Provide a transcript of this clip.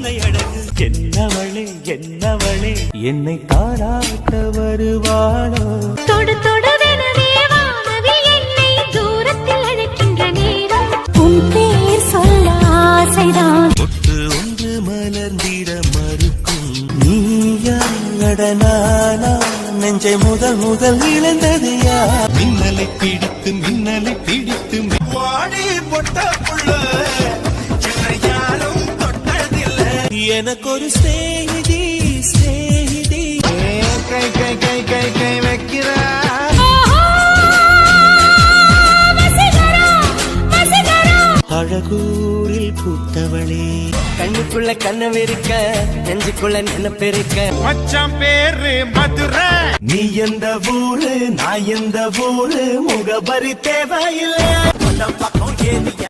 கொள்ளை அழகு என்னவளே என்னவளே என்னை தாராட்ட வருவாளோ தொடு தொடவெனவே வானவில் என்னை தூரத்தில் அழைக்கின்ற நேரம் உன் பேர் சொல்ல ஆசைதான் தொட்டு ஒன்று மலர்ந்திட மறுக்கும் நீயாடனானா நெஞ்சை முதல் முதல் இழந்தது யார் மின்னலை பிடித்து வாடி பொட்ட புள்ள யாரும் தொட்டதில்லை எனக்கு ஒரு ஸ்நேகிதி ஸ்நேகிதி கை கை கை கை கை வைக்கிறா அழகூரில் பூத்தவளே கண்ணுக்குள்ள கண்ணவிருக்க நெஞ்சுக்குள்ள நினைப்பிருக்க மச்சான் பேரு மதுரை நீ எந்த ஊரு நான் எந்த ஊரு முகபரி தேவையில்லை பக்கம் ஏதிய